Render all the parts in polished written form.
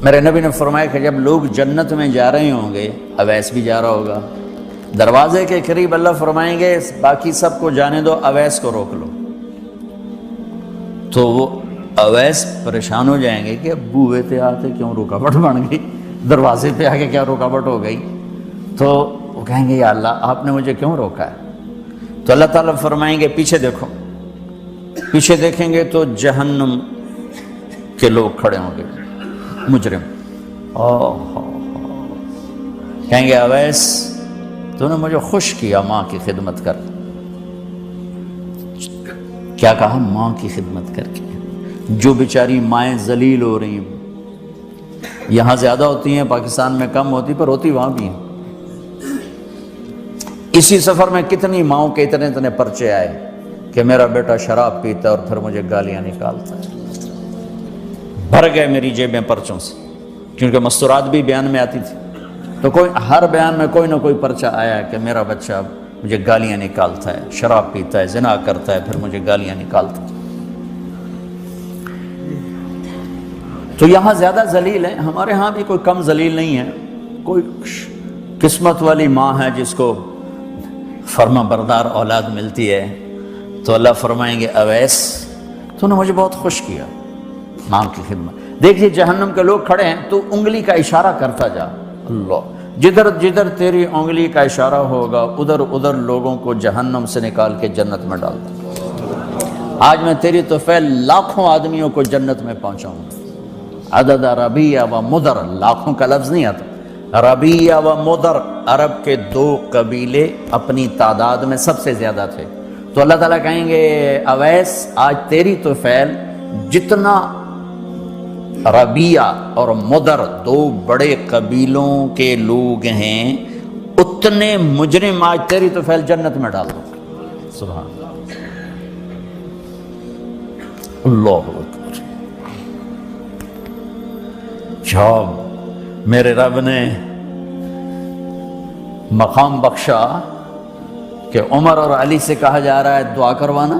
میرے نبی نے فرمایا کہ جب لوگ جنت میں جا رہے ہوں گے، اویس بھی جا رہا ہوگا، دروازے کے قریب اللہ فرمائیں گے باقی سب کو جانے دو، اویس کو روک لو۔ تو وہ اویس پریشان ہو جائیں گے کہ اب بوئے تھے آتے کیوں رکاوٹ بن گئی، دروازے پہ آگے کیا رکاوٹ ہو گئی؟ تو وہ کہیں گے یا اللہ آپ نے مجھے کیوں روکا ہے؟ تو اللہ تعالیٰ فرمائیں گے پیچھے دیکھو۔ پیچھے دیکھیں گے تو جہنم کے لوگ کھڑے ہوں گے، مجرم۔ کہیں گے اویس تو نے مجھے خوش کیا ماں کی خدمت کر۔ کیا کہا؟ ماں کی خدمت کر کے۔ جو بیچاری مائیں ذلیل ہو رہی ہیں، یہاں زیادہ ہوتی ہیں، پاکستان میں کم ہوتی، پر ہوتی وہاں بھی ہیں۔ اسی سفر میں کتنی ماؤں کے اتنے پرچے آئے کہ میرا بیٹا شراب پیتا ہے اور پھر مجھے گالیاں نکالتا ہے۔ بھر گئے میری جیبیں پرچوں سے، کیونکہ مستورات بھی بیان میں آتی تھی، تو ہر بیان میں کوئی نہ کوئی پرچہ آیا کہ میرا بچہ مجھے گالیاں نکالتا ہے، شراب پیتا ہے، زنا کرتا ہے، پھر مجھے گالیاں نکالتا ہے۔ تو یہاں زیادہ ذلیل ہیں، ہمارے ہاں بھی کوئی کم ذلیل نہیں ہے۔ کوئی قسمت والی ماں ہے جس کو فرما بردار اولاد ملتی ہے، تو اللہ فرمائیں گے اویس تو نے مجھے بہت خوش کیا ماں کی خدمت۔ دیکھیے جہنم کے لوگ کھڑے ہیں تو انگلی کا اشارہ کرتا جا، اللہ جدھر جدھر تیری انگلی کا اشارہ ہوگا ادھر ادھر لوگوں کو جہنم سے نکال کے جنت میں ڈال دوں۔ آج میں تیری طفیل لاکھوں آدمیوں کو جنت میں پہنچاؤں گا۔ عدد ربیہ و مدر، لاکھوں کا لفظ نہیں آتا، ربیہ و مدر عرب کے دو قبیلے اپنی تعداد میں سب سے زیادہ تھے۔ تو اللہ تعالیٰ کہیں گے اویس آج تیری طفیل جتنا ربیہ اور مدر دو بڑے قبیلوں کے لوگ ہیں اتنے مجرم آج تیری طفیل جنت میں ڈال دو۔ سبحان اللہ اکبر۔ جب میرے رب نے مقام بخشا کہ عمر اور علی سے کہا جا رہا ہے دعا کروانا،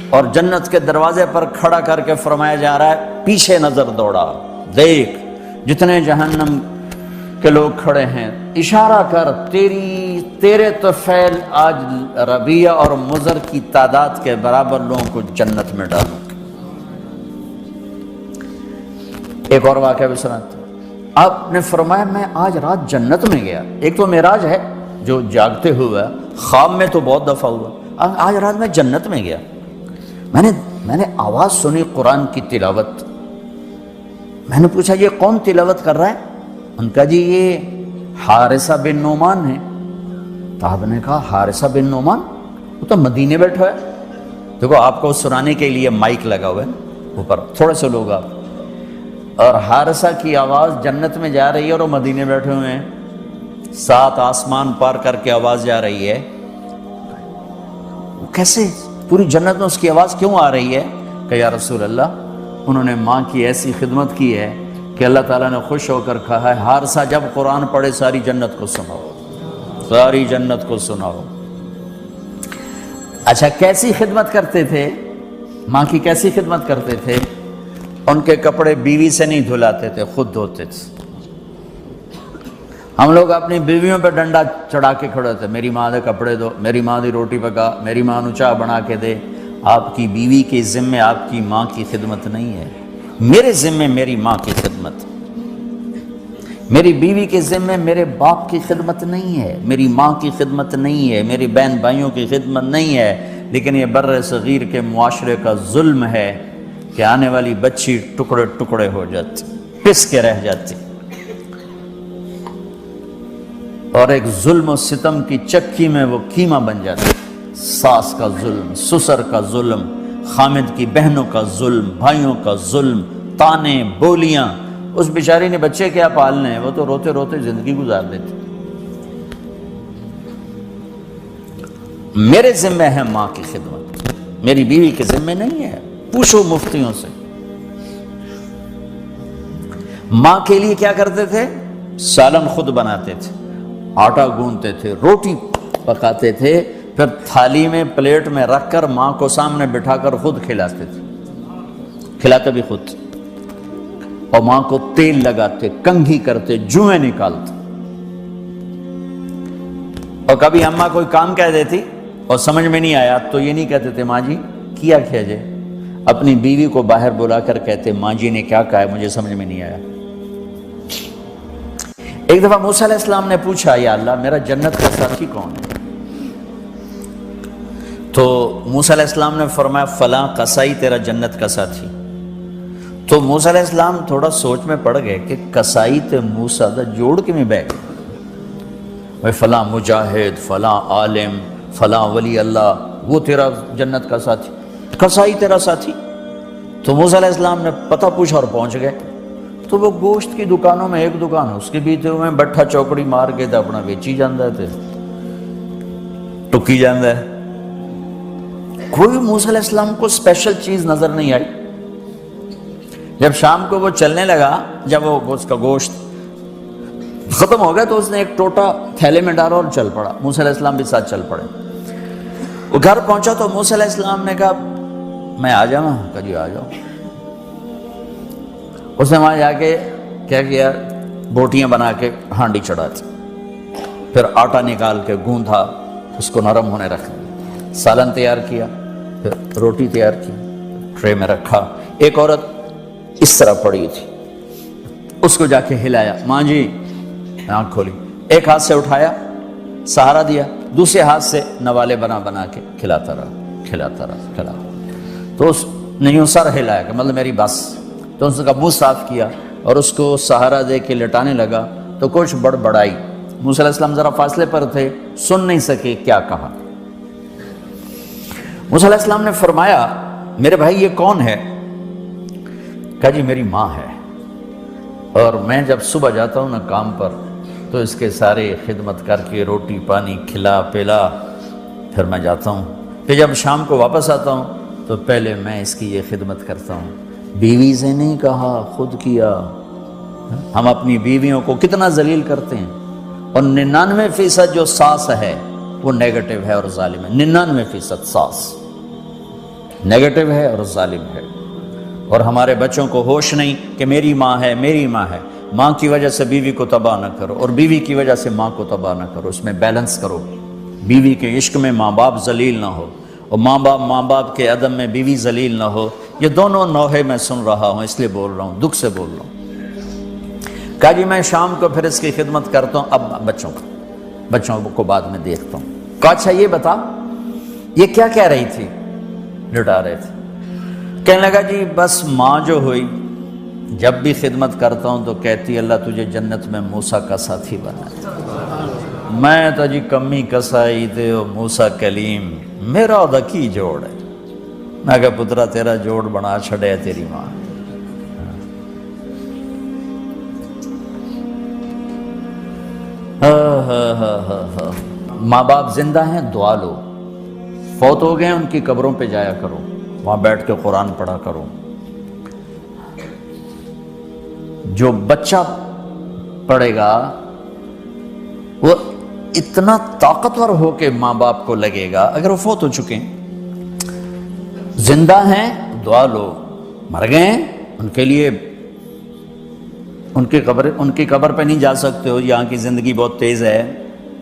اور جنت کے دروازے پر کھڑا کر کے فرمایا جا رہا ہے پیچھے نظر دوڑا، دیکھ جتنے جہنم کے لوگ کھڑے ہیں، اشارہ کر تیرے طفیل آج ربیہ اور مضر کی تعداد کے برابر لوگوں کو جنت میں ڈالوں۔ ایک اور واقعہ بھی سناتا ہوں۔ آپ نے فرمایا میں آج رات جنت میں گیا، ایک تو معراج ہے جو جاگتے ہوئے، خواب میں تو بہت دفعہ ہوا، آج رات میں جنت میں گیا، میں نے آواز سنی قرآن کی تلاوت۔ میں نے پوچھا یہ کون تلاوت کر رہا ہے؟ ان کا جی یہ حارثہ بن نعمان ہے۔ تو آپ نے کہا حارثہ بن نعمان، وہ تو مدینے بیٹھا ہے۔ دیکھو آپ کو سنانے کے لیے مائک لگا ہوا ہے اوپر، تھوڑے سے لوگ آپ، اور حارثہ کی آواز جنت میں جا رہی ہے اور وہ مدینے بیٹھے ہوئے ہیں، 7 آسمان پار کر کے آواز جا رہی ہے۔ کیسے پوری جنت میں اس کی آواز کیوں آ رہی ہے؟ کہ یا رسول اللہ انہوں نے ماں کی ایسی خدمت کی ہے کہ اللہ تعالیٰ نے خوش ہو کر کہا ہے حارثہ جب قرآن پڑھے ساری جنت کو سناؤ، ساری جنت کو سناؤ۔ اچھا کیسی خدمت کرتے تھے؟ ماں کی کیسی خدمت کرتے تھے؟ ان کے کپڑے بیوی سے نہیں دھلاتے تھے، خود دھوتے تھے۔ ہم لوگ اپنی بیویوں پہ ڈنڈا چڑھا کے کھڑے ہوتے، میری ماں دے کپڑے دو، میری ماں دی روٹی پکا، میری ماں نو چاہ بنا کے دے۔ آپ کی بیوی کے ذمے آپ کی ماں کی خدمت نہیں ہے، میرے ذمے میری ماں کی خدمت، میری بیوی کے ذمے میرے باپ کی خدمت نہیں ہے، میری ماں کی خدمت نہیں ہے، میری بہن بھائیوں کی خدمت نہیں ہے۔ لیکن یہ بر صغیر کے معاشرے کا ظلم ہے کہ آنے والی بچی ٹکڑے ٹکڑے ہو جاتی، پس کے رہ جاتی، اور ایک ظلم و ستم کی چکی میں وہ قیمہ بن جاتی۔ ساس کا ظلم، سسر کا ظلم، خامد کی بہنوں کا ظلم، بھائیوں کا ظلم، تانے بولیاں۔ اس بیچاری نے بچے کیا پالنے ہیں، وہ تو روتے روتے زندگی گزار دیتی۔ میرے ذمہ ہے ماں کی خدمت، میری بیوی کے ذمہ نہیں ہے۔ پوچھو مفتیوں سے ماں کے لیے کیا کرتے تھے؟ سالن خود بناتے تھے، آٹا گوندتے تھے، روٹی پکاتے تھے، پھر تھالی میں پلیٹ میں رکھ کر ماں کو سامنے بٹھا کر خود کھلاتے تھے، کھلاتے بھی خود۔ اور ماں کو تیل لگاتے، کنگھی کرتے، جوئیں نکالتے. اور کبھی اماں کوئی کام کہہ دیتی اور سمجھ میں نہیں آیا تو یہ نہیں کہتے تھے ماں جی کیا جائے، اپنی بیوی کو باہر بلا کر کہتے ماں جی نے کیا کہا ہے مجھے سمجھ میں نہیں آیا. ایک دفعہ موسیٰ علیہ السلام نے پوچھا یا اللہ میرا جنت کا ساتھی کون ہے؟ تو موسیٰ علیہ السلام نے فرمایا فلاں قصائی تیرا جنت کا ساتھی. تو موسیٰ علیہ السلام تھوڑا سوچ میں پڑ گئے کہ قصائی تے موسیٰ دا جوڑ کے میں بیٹھ گئے، فلاں مجاہد، فلاں عالم، فلاں ولی اللہ وہ تیرا جنت کا ساتھی، قصائی تیرا ساتھی. تو موسیٰ علیہ السلام نے پتہ پوچھا اور پہنچ گئے. تو وہ گوشت کی دکانوں میں ایک دکان اس کے بھی تھے، میں بٹھا چوکڑی مار کے تھا اپنا بیچی جاندہ تھے، ٹکی جاندہ ہے. کوئی موسیٰ علیہ السلام کو اسپیشل چیز نظر نہیں آئی. جب شام کو وہ چلنے لگا، جب وہ اس کا گوشت ختم ہو گیا تو اس نے ایک ٹوٹا تھیلے میں ڈالا اور چل پڑا. موسیٰ علیہ السلام بھی ساتھ چل پڑے. وہ گھر پہنچا تو موسیٰ علیہ السلام نے کہا میں آ جاؤں؟ کہا جی آ جاؤ. اس نے وہاں جا کے کیا کیا، بوٹیاں بنا کے ہانڈی چڑھا دی، پھر آٹا نکال کے گوندھا، اس کو نرم ہونے رکھ دیا، سالن تیار کیا، پھر روٹی تیار کی، ٹرے میں رکھا. ایک عورت اس طرح پڑی تھی، اس کو جا کے ہلایا، ماں جی آنکھ کھولی، ایک ہاتھ سے اٹھایا سہارا دیا، دوسرے ہاتھ سے نوالے بنا بنا کے کھلاتا رہا. تو اس نے یوں سر ہلایا کہ مطلب میری بس. تو اس کا منہ صاف کیا اور اس کو سہارا دے کے لٹانے لگا تو کچھ بڑبڑائی. موسیٰ علیہ السلام ذرا فاصلے پر تھے، سن نہیں سکے کیا کہا. موسیٰ علیہ السلام نے فرمایا میرے بھائی یہ کون ہے؟ کہا جی میری ماں ہے، اور میں جب صبح جاتا ہوں نا کام پر تو اس کے سارے خدمت کر کے روٹی پانی کھلا پلا پھر میں جاتا ہوں، پھر جب شام کو واپس آتا ہوں تو پہلے میں اس کی یہ خدمت کرتا ہوں. بیوی سے نہیں کہا، خود کیا. ہم اپنی بیویوں کو کتنا ذلیل کرتے ہیں، اور 99% جو ساس ہے وہ نیگیٹو ہے اور ظالم ہے. 99% ساس نیگیٹو ہے اور ظالم ہے. اور ہمارے بچوں کو ہوش نہیں کہ میری ماں ہے، میری ماں ہے. ماں کی وجہ سے بیوی کو تباہ نہ کرو اور بیوی کی وجہ سے ماں کو تباہ نہ کرو، اس میں بیلنس کرو. بیوی کے عشق میں ماں باپ ذلیل نہ ہو اور ماں باپ کے عدم میں بیوی ذلیل نہ ہو. یہ دونوں نوحے میں سن رہا ہوں، اس لیے بول رہا ہوں، دکھ سے بول رہا ہوں. کہا جی میں شام کو پھر اس کی خدمت کرتا ہوں، اب بچوں کو بعد میں دیکھتا ہوں. کہا اچھا یہ بتا یہ کیا کہہ رہی تھی؟ لٹا رہے تھے. کہنے لگا جی بس ماں جو ہوئی جب بھی خدمت کرتا ہوں تو کہتی اللہ تجھے جنت میں موسیٰ کا ساتھی بنا. میں تو جی کمی کسائی تے موسیٰ کلیم میرا دا کی جوڑ ہے. میں کہا پترا تیرا جوڑ بنا چھڑے تیری ماں. ماں باپ زندہ ہیں دعا لو، فوت ہو گئے ان کی قبروں پہ جایا کرو، وہاں بیٹھ کے قرآن پڑھا کرو. جو بچہ پڑھے گا وہ اتنا طاقتور ہو کے ماں باپ کو لگے گا. اگر وہ فوت ہو چکے ہیں، زندہ ہیں دعا لو، مر گئے ہیں ان کے لیے ان کی قبر پہ نہیں جا سکتے ہو، یہاں کی زندگی بہت تیز ہے،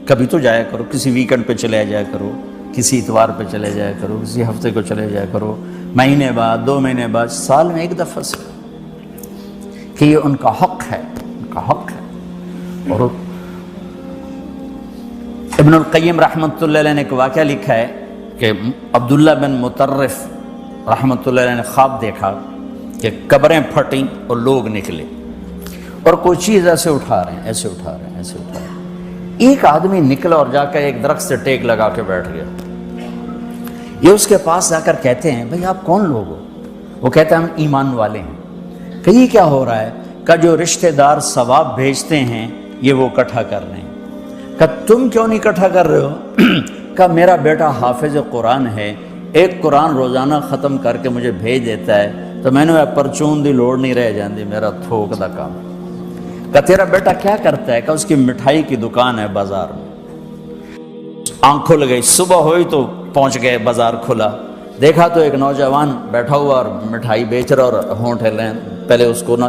کبھی تو جایا کرو، کسی ویکنڈ پہ چلے جایا کرو، کسی اتوار پہ چلے جایا کرو، کسی ہفتے کو چلے جایا کرو، مہینے بعد 2 مہینے بعد، سال میں ایک دفعہ سے، کہ یہ ان کا حق ہے، ان کا حق ہے. اور ابن القیم رحمۃ اللہ علیہ نے ایک واقعہ لکھا ہے کہ عبداللہ بن مطرف رحمۃ اللہ علیہ نے خواب دیکھا کہ قبریں پھٹیں اور لوگ نکلے اور کوئی چیز ایسے اٹھا رہے ہیں، ایسے اٹھا رہے ہیں، ایسے اٹھا رہے ہیں. ایک آدمی نکلا اور جا کر ایک درخت سے ٹیک لگا کے بیٹھ گیا. یہ اس کے پاس جا کر کہتے ہیں بھئی آپ کون لوگ ہو؟ وہ کہتے ہیں ہم ایمان والے ہیں. کہ یہ کیا ہو رہا ہے؟ کہ جو رشتہ دار ثواب بھیجتے ہیں یہ وہ اکٹھا کر رہے ہیں. کہ تم کیوں نہیں اکٹھا کر رہے ہو؟ کہ میرا بیٹا حافظ قرآن ہے، ایک قرآن روزانہ ختم کر کے مجھے بھیج دیتا ہے تو میں نے پرچون دی لوڑ نہیں رہ جاندی، میرا تھوک دا کام. کہ تیرا بیٹا کیا کرتا ہے؟ کہ اس کی مٹھائی کی دکان ہے بازار میں. آنکھ کھل گئی، صبح ہوئی تو پہنچ گئے، بازار کھلا، دیکھا تو ایک نوجوان بیٹھا ہوا اور مٹھائی بیچ رہا اور ہونٹ ہل رہے ہیں. پہلے اس کو نہ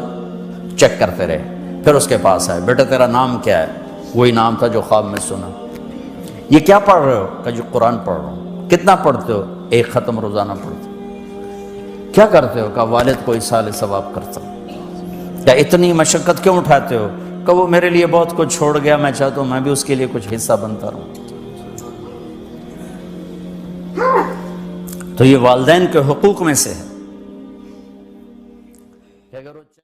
چیک کرتے رہے. پھر اس کے پاس آئے, بیٹا تیرا نام کیا ہے؟ وہی نام تھا جو خواب میں سنا. یہ کیا پڑھ رہے ہو؟ کہ جو قرآن پڑھ رہا ہوں. کتنا پڑھتے ہو؟ 1 ختم روزانہ پڑھتے ہو. کیا کرتے ہو؟ کہ والد کو ایصال ثواب کرتا ہوں. کیا اتنی مشقت کیوں اٹھاتے ہو؟ کہ وہ میرے لیے بہت کچھ چھوڑ گیا, میں چاہتا ہوں میں بھی اس کے لیے کچھ حصہ بنتا رہوں. تو یہ والدین کے حقوق میں سے ہے.